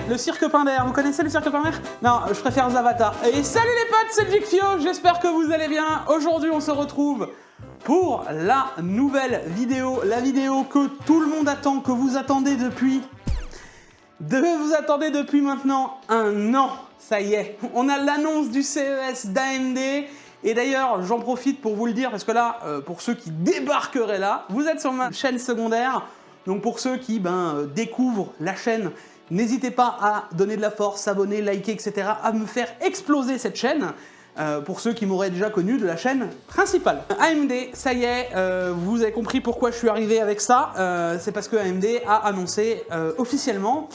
Le cirque Pinder, vous connaissez le cirque Pinder? Non, je préfère Zavata. Et salut les potes, c'est Jikfio, j'espère que vous allez bien. Aujourd'hui, on se retrouve pour la nouvelle vidéo, la vidéo que tout le monde attend, que vous attendez depuis... maintenant un an. Ça y est, on a l'annonce du CES d'AMD. Et d'ailleurs, j'en profite pour vous le dire, parce que là, pour ceux qui débarqueraient là, vous êtes sur ma chaîne secondaire. Donc pour ceux qui découvrent la chaîne, n'hésitez pas à donner de la force, s'abonner, liker, etc. à me faire exploser cette chaîne. Pour ceux qui m'auraient déjà connu de la chaîne principale. AMD, ça y est, vous avez compris pourquoi je suis arrivé avec ça. C'est parce que AMD a annoncé officiellement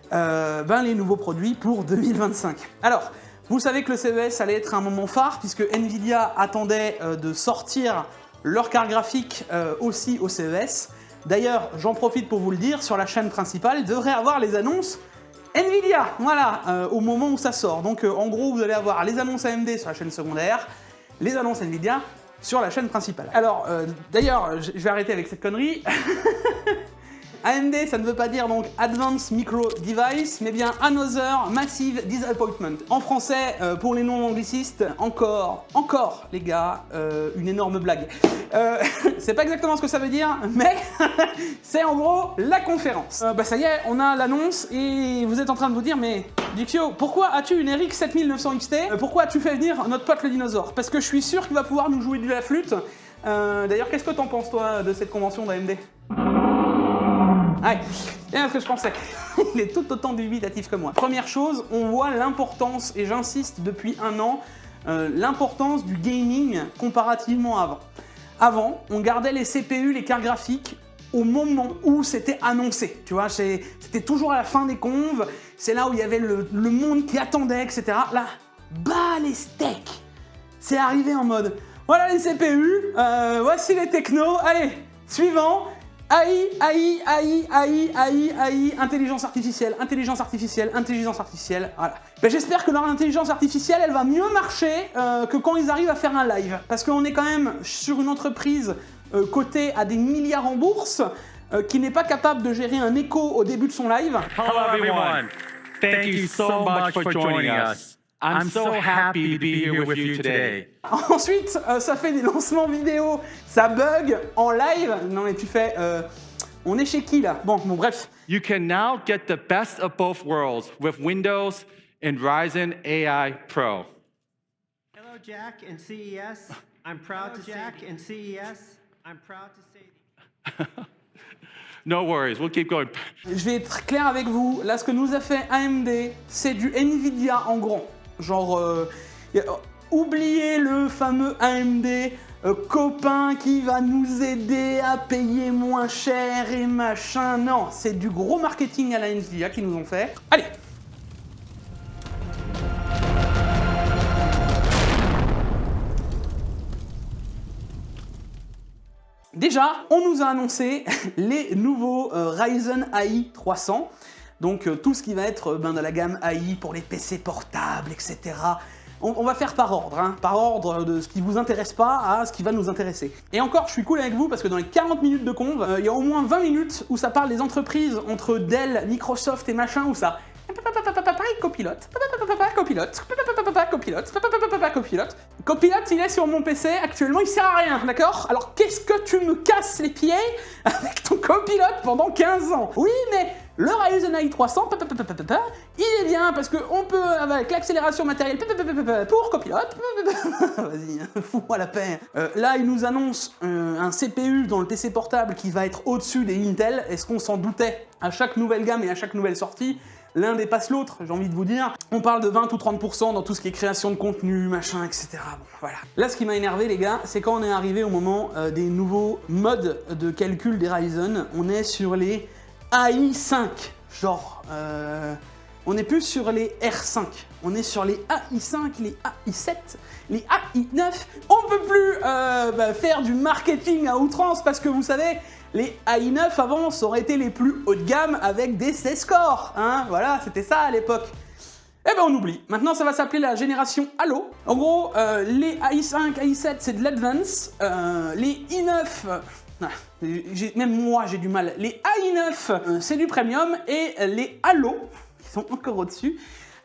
les nouveaux produits pour 2025. Alors, vous savez que le CES allait être un moment phare puisque Nvidia attendait de sortir leur carte graphique aussi au CES. D'ailleurs, j'en profite pour vous le dire, sur la chaîne principale, devrait avoir les annonces Nvidia, voilà, au moment où ça sort. Donc en gros, vous allez avoir les annonces AMD sur la chaîne secondaire, les annonces Nvidia sur la chaîne principale. Alors, d'ailleurs, je vais arrêter avec cette connerie. AMD, ça ne veut pas dire donc Advanced Micro Device, mais bien Another Massive Disappointment. En français, pour les non-anglicistes, encore, les gars, une énorme blague. C'est pas exactement ce que ça veut dire, mais c'est en gros la conférence. Ça y est, on a l'annonce et vous êtes en train de vous dire, mais Jikfio, pourquoi as-tu une RX 7900 XT? Pourquoi as-tu fait venir notre pote le dinosaure? Parce que je suis sûr qu'il va pouvoir nous jouer de la flûte. D'ailleurs, qu'est-ce que t'en penses toi de cette convention d'AMD? Ouais, c'est ce que je pensais. Il est tout autant dubitatif que moi. Première chose, on voit l'importance, et j'insiste depuis un an, l'importance du gaming comparativement à avant. Avant, on gardait les CPU, les cartes graphiques, au moment où c'était annoncé. Tu vois, c'était toujours à la fin des conves, c'est là où il y avait le monde qui attendait, etc. Là, les steaks. C'est arrivé en mode, voilà les CPU, voici les technos, allez, suivant. AI, intelligence artificielle, voilà. J'espère que leur intelligence artificielle, elle va mieux marcher que quand ils arrivent à faire un live. Parce qu'on est quand même sur une entreprise cotée à des milliards en bourse, qui n'est pas capable de gérer un écho au début de son live. Hello everyone, thank you so much for joining us. I'm so happy to be here with you today. Ensuite, ça fait des lancements vidéo, ça bug en live. Non mais tu fais, on est chez qui là? Bon, bref. You can now get the best of both worlds with Windows and Ryzen AI Pro. Hello Jack and CES. I'm proud to say. No worries, we'll keep going. Je vais être clair avec vous. Là, ce que nous a fait AMD, c'est du Nvidia en grand. Genre, oubliez le fameux AMD copain qui va nous aider à payer moins cher et machin. Non, c'est du gros marketing à la Nvidia qu'ils nous ont fait. Allez! Déjà, on nous a annoncé les nouveaux Ryzen AI 300. Donc tout ce qui va être de la gamme AI pour les PC portables, etc. On va faire par ordre de ce qui vous intéresse pas à ce qui va nous intéresser. Et encore, je suis cool avec vous parce que dans les 40 minutes de conve, il y a au moins 20 minutes où ça parle des entreprises entre Dell, Microsoft et machin, où ça... Copilote. Copilote, il est sur mon PC, actuellement il sert à rien, d'accord? Alors qu'est-ce que tu me casses les pieds avec ton copilote pendant 15 ans? Oui, mais le Ryzen AI 300, il est bien parce qu'on peut, avec l'accélération matérielle pour copilote, vas-y, fous-moi la paix. Là, il nous annonce un CPU dans le PC portable qui va être au-dessus des Intel. Est-ce qu'on s'en doutait? À chaque nouvelle gamme et à chaque nouvelle sortie, l'un dépasse l'autre, j'ai envie de vous dire. On parle de 20 ou 30% dans tout ce qui est création de contenu, machin, etc. Bon, voilà. Là, ce qui m'a énervé, les gars, c'est quand on est arrivé au moment des nouveaux modes de calcul des Ryzen. On est sur les AI5. Genre, on n'est plus sur les R5. On est sur les AI5, les AI7, les AI9. On peut plus faire du marketing à outrance parce que vous savez, les AI9 avant, ça aurait été les plus haut de gamme avec des 16 corps. Hein, voilà, c'était ça à l'époque. Eh ben on oublie. Maintenant, ça va s'appeler la génération Halo. En gros, les AI5, AI7, c'est de l'Advance. Les i9, Même moi, j'ai du mal. Les AI9, c'est du premium, et les Halo, qui sont encore au-dessus,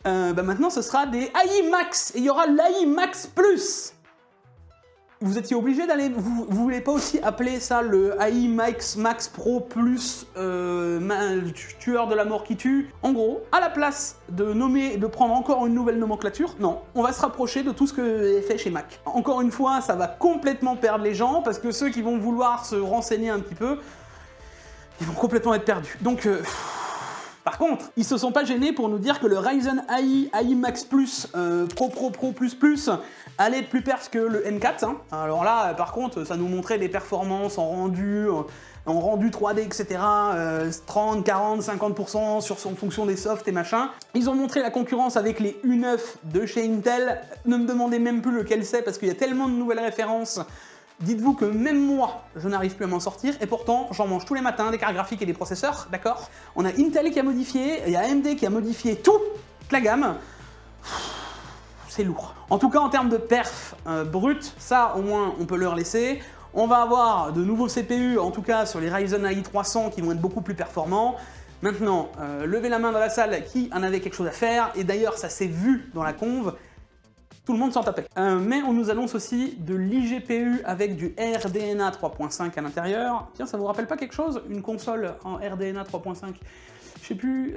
maintenant, ce sera des AI Max, et il y aura l'AI Max Plus. Vous étiez obligé d'aller... Vous voulez pas aussi appeler ça le AI Max Pro Plus tueur de la mort qui tue? En gros, à la place de prendre encore une nouvelle nomenclature, non, on va se rapprocher de tout ce que est fait chez Mac. Encore une fois, ça va complètement perdre les gens, parce que ceux qui vont vouloir se renseigner un petit peu, ils vont complètement être perdus. Donc... Par contre, ils se sont pas gênés pour nous dire que le Ryzen AI Max Plus Pro Plus allait être plus perf que le M4. Hein. Alors là, par contre, ça nous montrait des performances en rendu 3D, etc. 30, 40, 50% en fonction des softs et machin. Ils ont montré la concurrence avec les U9 de chez Intel. Ne me demandez même plus lequel c'est parce qu'il y a tellement de nouvelles références. Dites-vous que même moi, je n'arrive plus à m'en sortir, et pourtant, j'en mange tous les matins des cartes graphiques et des processeurs, d'accord? On a Intel qui a modifié, il y a AMD qui a modifié toute la gamme. C'est lourd. En tout cas, en termes de perf brut, ça, au moins, on peut leur laisser. On va avoir de nouveaux CPU, en tout cas sur les Ryzen AI 300, qui vont être beaucoup plus performants. Maintenant, levez la main dans la salle qui en avait quelque chose à faire, et d'ailleurs, ça s'est vu dans la conv. Tout le monde s'en tapait. Mais on nous annonce aussi de l'IGPU avec du RDNA 3.5 à l'intérieur. Tiens, ça vous rappelle pas quelque chose? Une console en RDNA 3.5? Je sais plus,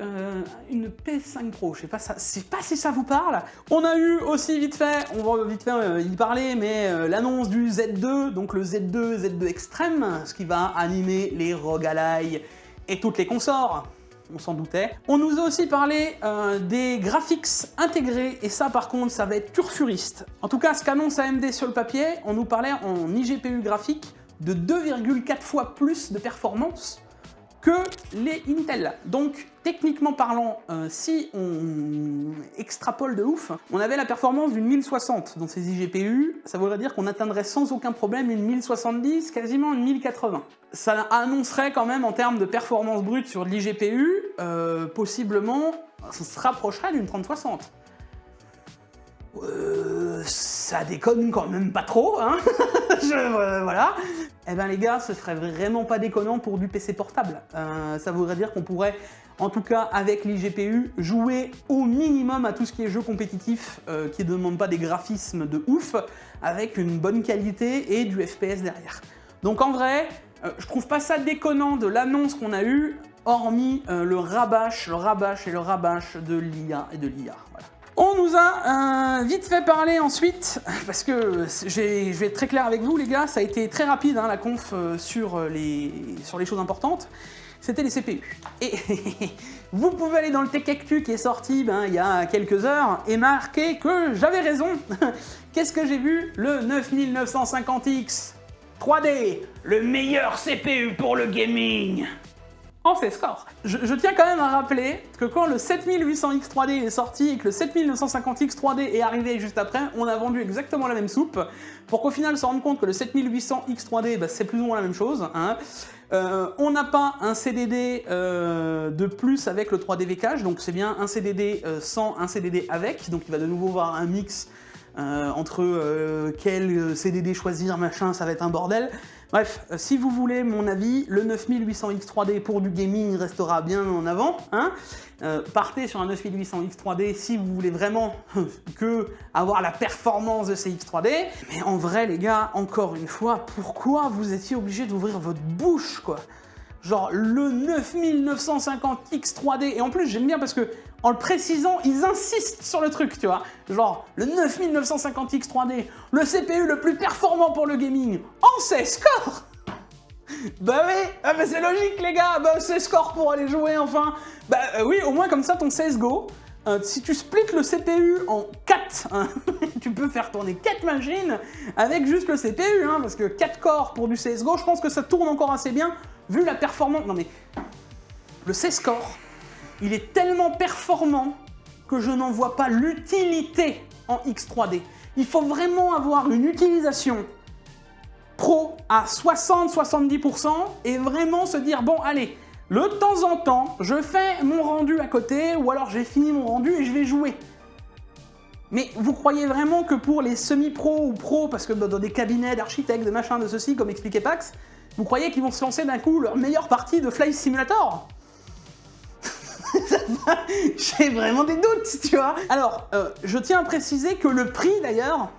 une PS5 Pro, je sais pas si ça vous parle. On a eu aussi vite fait, on va vite fait y parler, mais l'annonce du Z2, donc le Z2 Extreme, ce qui va animer les roguelike et toutes les consorts. On s'en doutait. On nous a aussi parlé des graphics intégrés, et ça par contre, ça va être turfuriste. En tout cas, ce qu'annonce AMD sur le papier, on nous parlait en IGPU graphique de 2,4 fois plus de performance que les Intel. Donc, techniquement parlant, si on extrapole de ouf, on avait la performance d'une 1060 dans ces IGPU, ça voudrait dire qu'on atteindrait sans aucun problème une 1070, quasiment une 1080. Ça annoncerait quand même en termes de performance brute sur l'IGPU, possiblement, ça se rapprocherait d'une 3060. Ça déconne quand même pas trop, hein. Voilà. Eh ben les gars, ce serait vraiment pas déconnant pour du PC portable. Ça voudrait dire qu'on pourrait, en tout cas avec l'IGPU, jouer au minimum à tout ce qui est jeu compétitif, qui ne demande pas des graphismes de ouf, avec une bonne qualité et du FPS derrière. Donc en vrai, je trouve pas ça déconnant de l'annonce qu'on a eue, hormis le rabâche de l'IA et de l'IA. Voilà. On nous a vite fait parler ensuite, parce que je vais être très clair avec vous les gars, ça a été très rapide hein, la conf sur les choses importantes, c'était les CPU. Et vous pouvez aller dans le Tech Actu qui est sorti il y a quelques heures et marquer que j'avais raison. Qu'est-ce que j'ai vu? Le 9950X 3D, le meilleur CPU pour le gaming en 16 corps. Je tiens quand même à rappeler que quand le 7800X 3D est sorti et que le 7950X 3D est arrivé juste après, on a vendu exactement la même soupe, pour qu'au final se rendre compte que le 7800X 3D, c'est plus ou moins la même chose. Hein. On n'a pas un CDD de plus avec le 3D V-Cache, donc c'est bien un CDD sans un CDD avec, donc il va de nouveau avoir un mix entre quel CDD choisir, machin, ça va être un bordel. Bref, si vous voulez mon avis, le 9800X 3D pour du gaming restera bien en avant. Hein. Partez sur un 9800X 3D si vous voulez vraiment que avoir la performance de ces X3D. Mais en vrai les gars, encore une fois, pourquoi vous étiez obligé d'ouvrir votre bouche quoi? Genre le 9950X 3D, et en plus j'aime bien parce que en le précisant, ils insistent sur le truc, tu vois. Genre, le 9950X 3D, le CPU le plus performant pour le gaming, en 16 corps. Bah oui, c'est logique les gars, 16 corps pour aller jouer enfin. Oui, au moins comme ça ton CSGO, si tu splits le CPU en 4, hein, tu peux faire tourner 4 machines avec juste le CPU, hein, parce que 4 corps pour du CSGO, je pense que ça tourne encore assez bien, vu la performance. Non mais, le 16 corps, il est tellement performant que je n'en vois pas l'utilité en X3D. Il faut vraiment avoir une utilisation pro à 60-70% et vraiment se dire, bon allez, de temps en temps, je fais mon rendu à côté ou alors j'ai fini mon rendu et je vais jouer. Mais vous croyez vraiment que pour les semi-pro ou pro, parce que dans des cabinets d'architectes, de machin, de ceci, comme expliquait Pax, Vous croyez qu'ils vont se lancer d'un coup leur meilleure partie de Flight Simulator? J'ai vraiment des doutes, tu vois. Alors, je tiens à préciser que le prix d'ailleurs,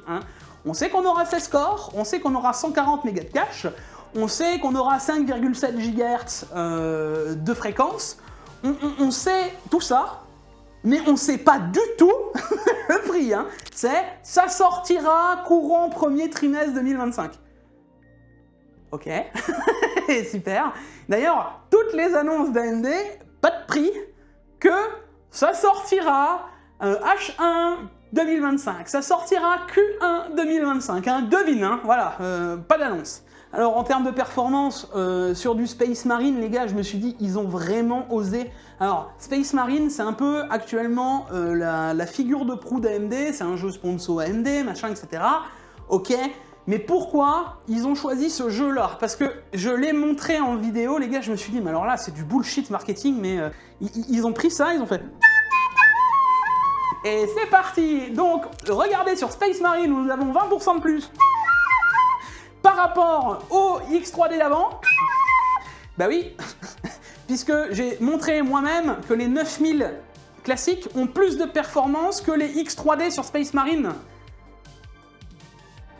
hein, on sait qu'on aura 16 corps, on sait qu'on aura 140 mégas de cache, on sait qu'on aura 5,7 GHz de fréquence, on sait tout ça, mais on sait pas du tout le prix, hein. Ça sortira courant premier trimestre 2025. Ok, super. D'ailleurs, toutes les annonces d'AMD, pas de prix, que ça sortira H1 2025, ça sortira Q1 2025, hein, devine, hein, voilà, pas d'annonce. Alors en termes de performance, sur du Space Marine, les gars, je me suis dit, ils ont vraiment osé. Alors, Space Marine, c'est un peu actuellement la figure de proue d'AMD, c'est un jeu sponsor AMD, machin, etc. Ok. Mais pourquoi ils ont choisi ce jeu-là? Parce que je l'ai montré en vidéo, les gars, je me suis dit, mais alors là, c'est du bullshit marketing, mais ils ont pris ça, ils ont fait... Et c'est parti! Donc, regardez sur Space Marine, où nous avons 20% de plus par rapport au X3D d'avant. Bah oui, puisque j'ai montré moi-même que les 9000 classiques ont plus de performance que les X3D sur Space Marine.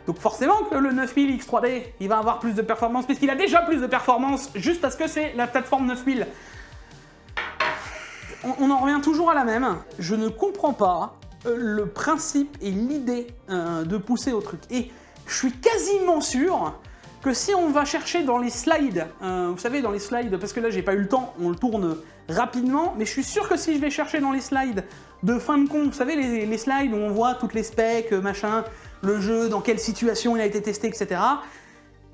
Donc forcément que le 9000 X3D, il va avoir plus de performance, puisqu'il a déjà plus de performance, juste parce que c'est la plateforme 9000. On en revient toujours à la même. Je ne comprends pas le principe et l'idée de pousser au truc. Et je suis quasiment sûr que si on va chercher dans les slides, vous savez, dans les slides, parce que là j'ai pas eu le temps, on le tourne rapidement, mais je suis sûr que si je vais chercher dans les slides de fin de compte, vous savez, les slides où on voit toutes les specs, machin, le jeu, dans quelle situation il a été testé, etc.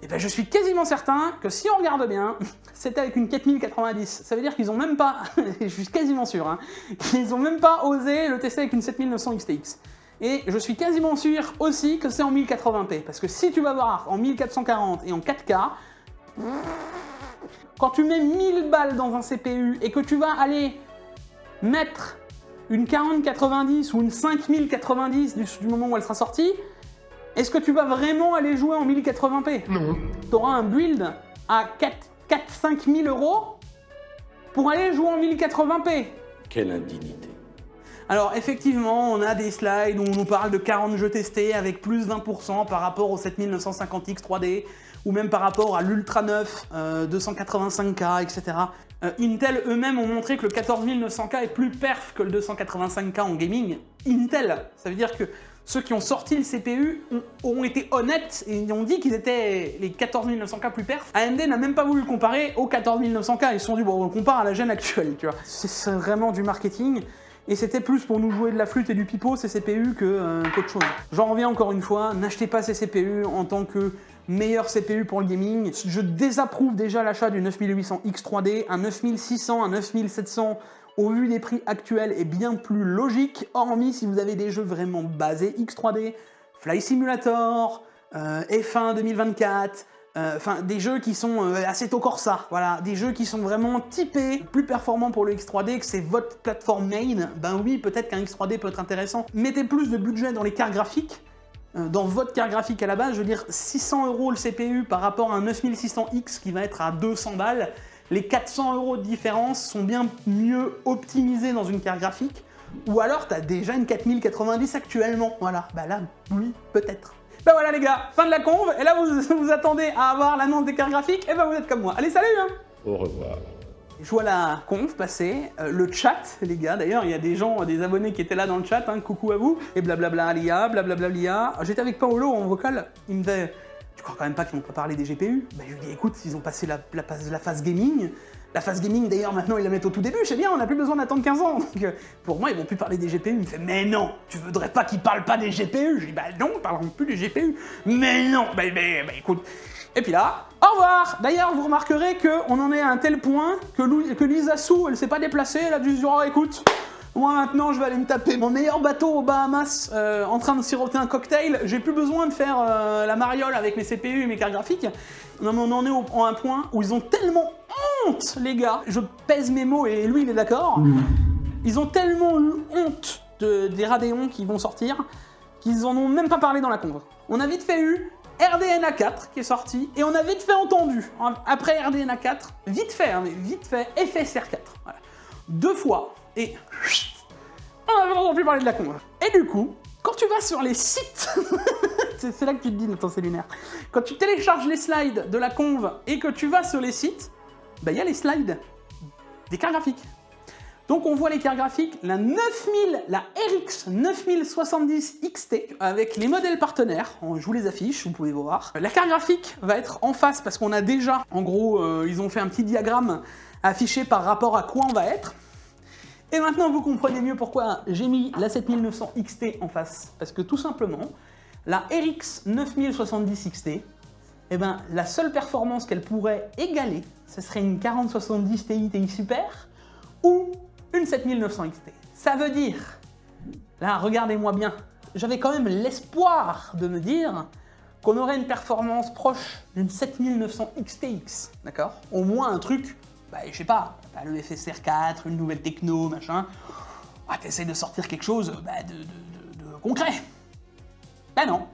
Et ben je suis quasiment certain que si on regarde bien, c'était avec une 4090. Ça veut dire qu'ils ont même pas, je suis quasiment sûr, hein, qu'ils ont même pas osé le tester avec une 7900 XTX. Et je suis quasiment sûr aussi que c'est en 1080p, parce que si tu vas voir en 1440 et en 4K, quand tu mets 1000 balles dans un CPU et que tu vas aller mettre une 4090 ou une 5090 du moment où elle sera sortie, est-ce que tu vas vraiment aller jouer en 1080p? Non. Tu auras un build à 4-5 000 € pour aller jouer en 1080p. Quelle indignité. Alors effectivement, on a des slides où on nous parle de 40 jeux testés avec plus d'1% par rapport au 7950X 3D, ou même par rapport à l'Ultra 9 285K, etc. Intel eux-mêmes ont montré que le 14900K est plus perf que le 285K en gaming. Intel, ça veut dire que ceux qui ont sorti le CPU ont été honnêtes et ils ont dit qu'ils étaient les 14900K plus perf. AMD n'a même pas voulu le comparer au 14900K, ils se sont dit bon on le compare à la gêne actuelle, tu vois. C'est vraiment du marketing. Et c'était plus pour nous jouer de la flûte et du pipeau, ces CPU, qu'autre chose. J'en reviens encore une fois, n'achetez pas ces CPU en tant que meilleur CPU pour le gaming. Je désapprouve déjà l'achat du 9800 X3D, un 9600, un 9700, au vu des prix actuels, est bien plus logique, hormis si vous avez des jeux vraiment basés X3D, Flight Simulator, F1 2024, enfin des jeux qui sont Assetto Corsa, voilà, des jeux qui sont vraiment typés, plus performants pour le X3D, que c'est votre plateforme main, ben oui, peut-être qu'un X3D peut être intéressant. Mettez plus de budget dans les cartes graphiques, dans votre carte graphique à la base, je veux dire 600 € le CPU par rapport à un 9600X qui va être à 200 balles, les 400 € de différence sont bien mieux optimisés dans une carte graphique, ou alors t'as déjà une 4090 actuellement, voilà, bah là, oui, peut-être. Ben voilà les gars, fin de la conve, et là vous attendez à avoir l'annonce des cartes graphiques, et ben vous êtes comme moi. Allez, salut hein. Au revoir. Je vois la conve passer, le chat les gars, d'ailleurs il y a des gens, des abonnés qui étaient là dans le chat, hein, coucou à vous, et blablabla l'IA, blablabla l'IA. J'étais avec Paolo en vocal, il me disait, tu crois quand même pas qu'ils vont pas parler des GPU? Ben je lui dis écoute, ils ont passé la phase gaming. La phase gaming, d'ailleurs, maintenant, ils la mettent au tout début, je sais bien, on n'a plus besoin d'attendre 15 ans. Donc, pour moi, ils vont plus parler des GPU. Il me fait, mais non, tu voudrais pas qu'ils parlent pas des GPU? Je dis, bah non, parlons plus des GPU. Mais non, bah écoute. Et puis là, au revoir. D'ailleurs, vous remarquerez qu'on en est à un tel point que Lisa Su, elle s'est pas déplacée, elle a dû se dire, oh écoute, moi maintenant, je vais aller me taper mon meilleur bateau aux Bahamas en train de siroter un cocktail. J'ai plus besoin de faire la mariole avec mes CPU et mes cartes graphiques. Non, mais on en est à un point où ils ont tellement honte, les gars. Je pèse mes mots et lui, il est d'accord. Ils ont tellement eu honte des Radeon qui vont sortir qu'ils en ont même pas parlé dans la conve. On a vite fait eu RDNA 4 qui est sorti, et on a vite fait entendu, après RDNA 4, vite fait, FSR 4. Voilà. 2 fois, et on n'avait entendu plus parler de la conve. Et du coup, quand tu vas sur les sites, c'est là que tu te dis, attends, c'est lunaire. Quand tu télécharges les slides de la conve et que tu vas sur les sites, bah il y a les slides des cartes graphiques. Donc on voit les cartes graphiques, la RX 9070 XT, avec les modèles partenaires, je vous les affiche, vous pouvez voir. La carte graphique va être en face parce qu'on a déjà, en gros, ils ont fait un petit diagramme affiché par rapport à quoi on va être. Et maintenant vous comprenez mieux pourquoi j'ai mis la 7900 XT en face. Parce que tout simplement, la RX 9070 XT, eh ben, la seule performance qu'elle pourrait égaler, ce serait une 4070 Ti Super ou une 7900 XT. Ça veut dire, là regardez-moi bien, j'avais quand même l'espoir de me dire qu'on aurait une performance proche d'une 7900 XTX, d'accord? Au moins un truc, bah je sais pas, t'as le FSR 4, une nouvelle techno, machin, bah, t'essayes de sortir quelque chose de concret. Bah non,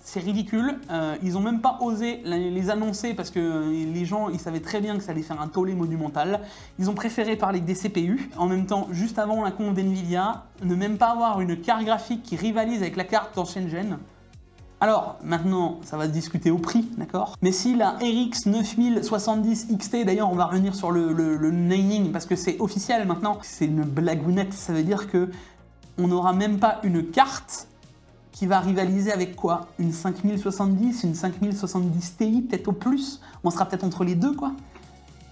c'est ridicule, ils ont même pas osé les annoncer parce que les gens, ils savaient très bien que ça allait faire un tollé monumental. Ils ont préféré parler des CPU. En même temps, juste avant la conf d'NVIDIA, ne même pas avoir une carte graphique qui rivalise avec la carte d'ancienne gen. Alors, maintenant, ça va se discuter au prix, d'accord? Mais si la RX 9070 XT, d'ailleurs, on va revenir sur le naming parce que c'est officiel maintenant, c'est une blagounette, ça veut dire que on n'aura même pas une carte qui va rivaliser avec quoi? Une 5070, une 5070 Ti, peut-être au plus. On sera peut-être entre les deux, quoi.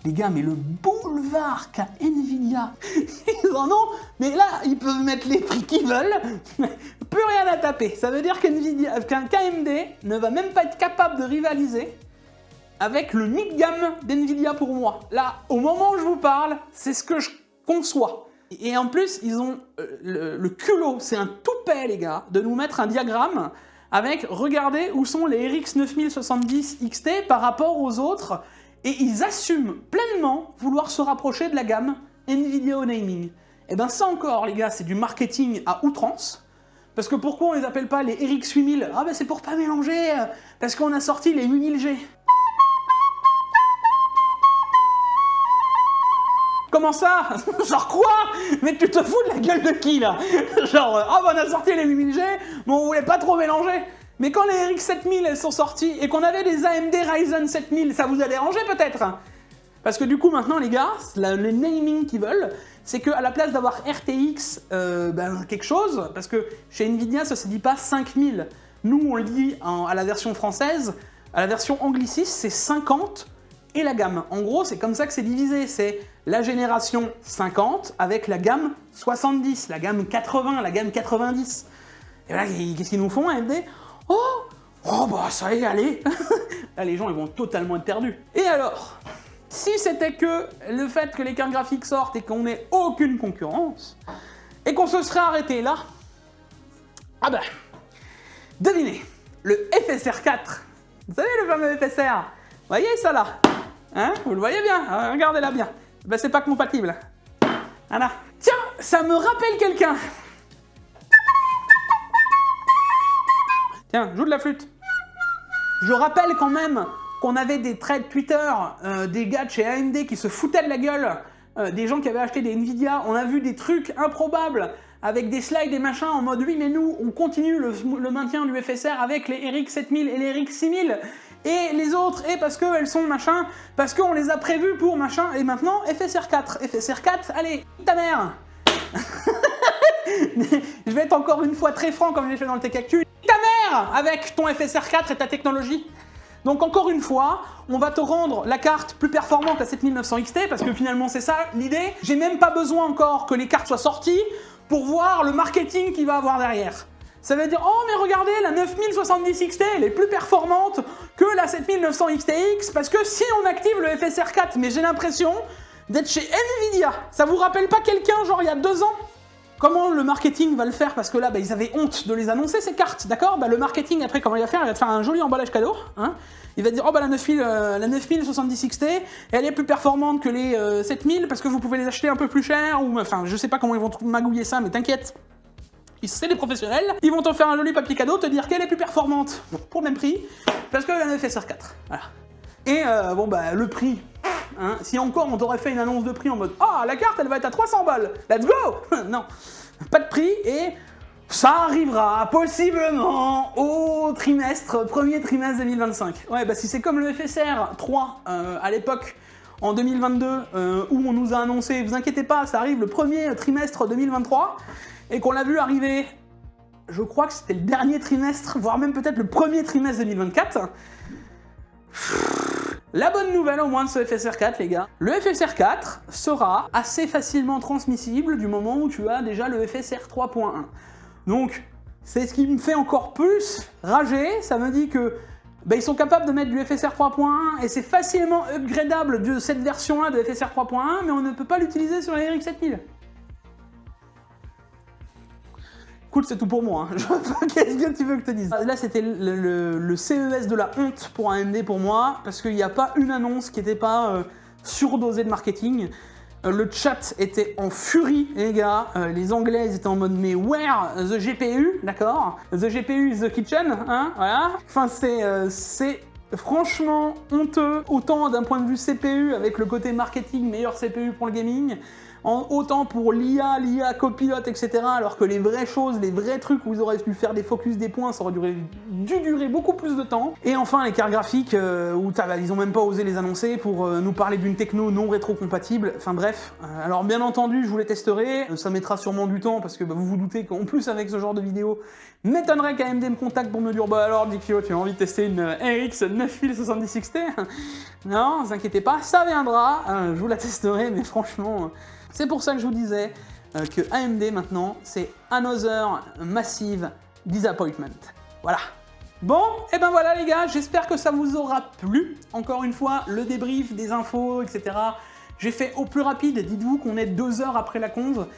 Les gars, mais le boulevard qu'a Nvidia, ils en ont, mais là, ils peuvent mettre les prix qu'ils veulent, plus rien à taper. Ça veut dire qu'un KMD ne va même pas être capable de rivaliser avec le mid-gamme d'Nvidia pour moi. Là, au moment où je vous parle, c'est ce que je conçois. Et en plus, ils ont le culot, c'est un toupet les gars, de nous mettre un diagramme avec, regardez où sont les RX 9070 XT par rapport aux autres, et ils assument pleinement vouloir se rapprocher de la gamme Nvidia au naming. Et ben ça encore les gars, c'est du marketing à outrance, parce que pourquoi on les appelle pas les RX 8000? Ah ben c'est pour pas mélanger, parce qu'on a sorti les 8000G. Comment ça? Genre quoi? Mais tu te fous de la gueule de qui là? Genre, ah bah on a sorti les 8000G, mais on voulait pas trop mélanger. Mais quand les RX 7000 elles sont sorties et qu'on avait des AMD Ryzen 7000, ça vous a dérangé peut-être? Parce que du coup maintenant les gars, le naming qu'ils veulent, c'est qu'à la place d'avoir RTX quelque chose, parce que chez Nvidia ça se dit pas 5000, nous on le dit à la version française, à la version angliciste c'est 50 et la gamme. En gros c'est comme ça que c'est divisé, c'est la génération 50 avec la gamme 70, la gamme 80, la gamme 90. Et là, qu'est-ce qu'ils nous font, AMD? Oh bah ça y est, allez. Là, les gens, ils vont totalement être perdus. Et alors, si c'était que le fait que les cartes graphiques sortent et qu'on n'ait aucune concurrence, et qu'on se serait arrêté là, ah bah, devinez, le FSR 4, vous savez le fameux FSR, vous voyez ça là, hein? Vous le voyez bien, regardez-la bien. Ben c'est pas compatible. Voilà. Tiens, ça me rappelle quelqu'un. Tiens, joue de la flûte. Je rappelle quand même qu'on avait des threads Twitter, des gars de chez AMD qui se foutaient de la gueule, des gens qui avaient acheté des Nvidia. On a vu des trucs improbables avec des slides et machins en mode oui mais nous on continue le maintien du FSR avec les RX 7000 et les RX 6000. Et les autres, et parce qu'elles sont machin, parce qu'on les a prévues pour machin, et maintenant, FSR 4. FSR 4, allez, ta mère. Je vais être encore une fois très franc comme j'ai fait dans le Tech Actu. Ta mère avec ton FSR 4 et ta technologie. Donc encore une fois, on va te rendre la carte plus performante à 7900 XT, parce que finalement c'est ça l'idée. J'ai même pas besoin encore que les cartes soient sorties pour voir le marketing qu'il va avoir derrière. Ça veut dire, oh mais regardez, la 9070 XT, elle est plus performante que la 7900 XTX, parce que si on active le FSR 4, mais j'ai l'impression d'être chez Nvidia. Ça vous rappelle pas quelqu'un, genre il y a 2 ans? Comment le marketing va le faire? Parce que là, ils avaient honte de les annoncer, ces cartes, d'accord? Le marketing, après, comment il va faire? Il va te faire un joli emballage cadeau, hein? Il va te dire, oh la 9070 XT, elle est plus performante que les 7000, parce que vous pouvez les acheter un peu plus cher, ou enfin, je sais pas comment ils vont magouiller ça, mais t'inquiète. c'est des professionnels, ils vont t'en faire un joli papier cadeau, te dire qu'elle est plus performante pour le même prix, parce qu'elle a un FSR 4. Voilà. Et bon bah le prix, hein, si encore on t'aurait fait une annonce de prix en mode « Ah, la carte elle va être à 300 balles, let's go !» Non, pas de prix et ça arrivera possiblement au premier trimestre 2025. Ouais, bah si c'est comme le FSR 3 à l'époque, en 2022, où on nous a annoncé, vous inquiétez pas, ça arrive le premier trimestre 2023, et qu'on l'a vu arriver, je crois que c'était le dernier trimestre, voire même peut-être le premier trimestre 2024. La bonne nouvelle au moins de ce FSR 4, les gars, le FSR 4 sera assez facilement transmissible du moment où tu as déjà le FSR 3.1. Donc, c'est ce qui me fait encore plus rager, ça me dit que ils sont capables de mettre du FSR 3.1 et c'est facilement upgradable de cette version-là de FSR 3.1, mais on ne peut pas l'utiliser sur les RX 7000. Cool, c'est tout pour moi. Hein. Qu'est-ce que tu veux que je te dise? Là, c'était le CES de la honte pour AMD pour moi, parce qu'il n'y a pas une annonce qui n'était pas surdosée de marketing. Le chat était en furie, les gars. Les Anglais, ils étaient en mode « Mais where the GPU ?» D'accord. The GPU is the kitchen, hein, voilà. Enfin, c'est franchement honteux, autant d'un point de vue CPU, avec le côté marketing, meilleur CPU pour le gaming, autant pour l'IA copilote, etc. Alors que les vraies choses, les vrais trucs où ils auraient pu faire des focus des points, ça aurait dû durer beaucoup plus de temps. Et enfin les cartes graphiques, où ils ont même pas osé les annoncer pour nous parler d'une techno non rétro-compatible. Enfin bref, alors bien entendu je vous les testerai, ça mettra sûrement du temps parce que vous vous doutez qu'en plus avec ce genre de vidéo, m'étonnerait qu'AMD me contacte pour me dire « Bah alors Dikio, tu as envie de tester une RX 9070 XT ?» Non, ne vous inquiétez pas, ça viendra, je vous la testerai, mais franchement... C'est pour ça que je vous disais que AMD maintenant, c'est Another Massive Disappointment. Voilà. Bon, et ben voilà les gars, j'espère que ça vous aura plu. Encore une fois, le débrief, des infos, etc. J'ai fait au plus rapide, dites-vous qu'on est 2 heures après la conve.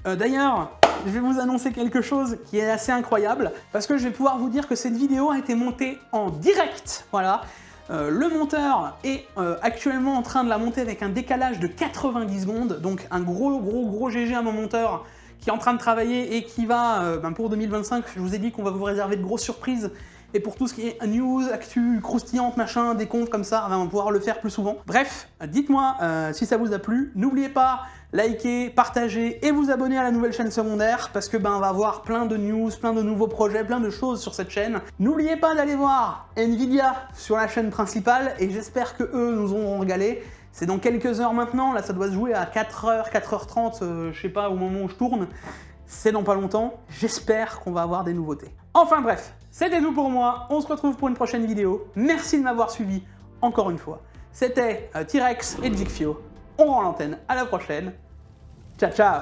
D'ailleurs, je vais vous annoncer quelque chose qui est assez incroyable, parce que je vais pouvoir vous dire que cette vidéo a été montée en direct, voilà. Le monteur est actuellement en train de la monter avec un décalage de 90 secondes, donc un gros GG à mon monteur qui est en train de travailler et qui va, pour 2025, je vous ai dit qu'on va vous réserver de grosses surprises, et pour tout ce qui est news, actu, croustillante, machin, des comptes comme ça, on va pouvoir le faire plus souvent. Bref, dites-moi si ça vous a plu, n'oubliez pas, likez, partagez et vous abonner à la nouvelle chaîne secondaire parce que on va avoir plein de news, plein de nouveaux projets, plein de choses sur cette chaîne. N'oubliez pas d'aller voir Nvidia sur la chaîne principale et j'espère que eux nous auront régalé. C'est dans quelques heures maintenant, là ça doit se jouer à 4h, 4h30, je sais pas au moment où je tourne. C'est dans pas longtemps, j'espère qu'on va avoir des nouveautés. Enfin bref, c'était tout pour moi, on se retrouve pour une prochaine vidéo. Merci de m'avoir suivi encore une fois. C'était T-Rex et Jikfio. On rend l'antenne, à la prochaine. Ciao ciao.